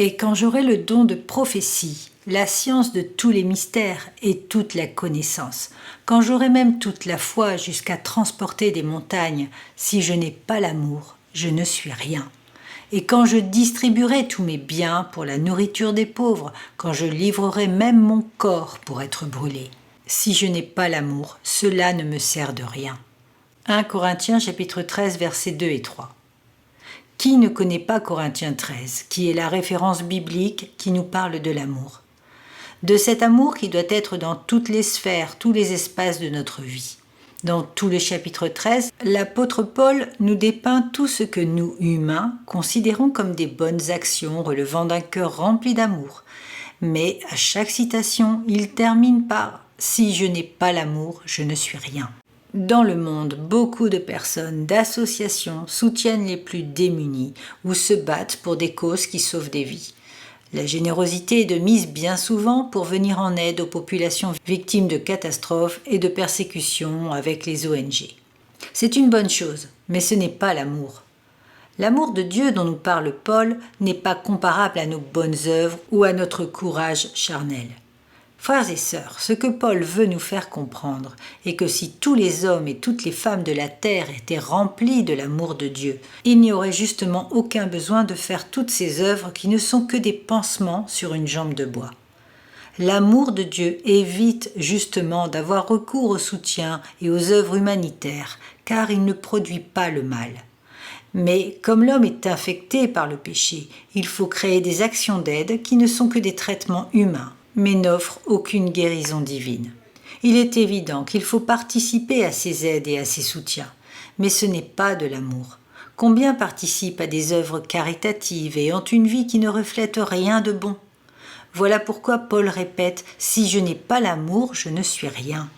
Et quand j'aurai le don de prophétie, la science de tous les mystères et toute la connaissance, quand j'aurai même toute la foi jusqu'à transporter des montagnes, si je n'ai pas l'amour, je ne suis rien. Et quand je distribuerai tous mes biens pour la nourriture des pauvres, quand je livrerai même mon corps pour être brûlé, si je n'ai pas l'amour, cela ne me sert de rien. 1 Corinthiens chapitre 13 versets 2 et 3. Qui ne connaît pas Corinthiens 13, qui est la référence biblique qui nous parle de l'amour? De cet amour qui doit être dans toutes les sphères, tous les espaces de notre vie. Dans tout le chapitre 13, l'apôtre Paul nous dépeint tout ce que nous, humains, considérons comme des bonnes actions relevant d'un cœur rempli d'amour. Mais à chaque citation, il termine par « Si je n'ai pas l'amour, je ne suis rien ». Dans le monde, beaucoup de personnes, d'associations soutiennent les plus démunis ou se battent pour des causes qui sauvent des vies. La générosité est de mise bien souvent pour venir en aide aux populations victimes de catastrophes et de persécutions avec les ONG. C'est une bonne chose, mais ce n'est pas l'amour. L'amour de Dieu dont nous parle Paul n'est pas comparable à nos bonnes œuvres ou à notre courage charnel. Frères et sœurs, ce que Paul veut nous faire comprendre est que si tous les hommes et toutes les femmes de la terre étaient remplis de l'amour de Dieu, il n'y aurait justement aucun besoin de faire toutes ces œuvres qui ne sont que des pansements sur une jambe de bois. L'amour de Dieu évite justement d'avoir recours au soutien et aux œuvres humanitaires, car il ne produit pas le mal. Mais comme l'homme est infecté par le péché, il faut créer des actions d'aide qui ne sont que des traitements humains, mais n'offrent aucune guérison divine. Il est évident qu'il faut participer à ces aides et à ces soutiens, mais ce n'est pas de l'amour. Combien participent à des œuvres caritatives et ont une vie qui ne reflète rien de bon? Voilà pourquoi Paul répète « Si je n'ai pas l'amour, je ne suis rien ».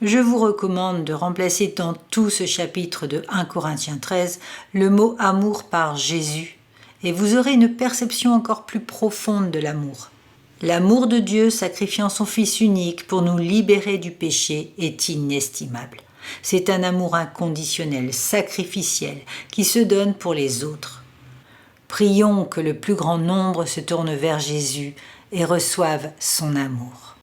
Je vous recommande de remplacer dans tout ce chapitre de 1 Corinthiens 13 le mot « amour » par « Jésus » et vous aurez une perception encore plus profonde de l'amour. L'amour de Dieu sacrifiant son Fils unique pour nous libérer du péché est inestimable. C'est un amour inconditionnel, sacrificiel, qui se donne pour les autres. Prions que le plus grand nombre se tourne vers Jésus et reçoive son amour.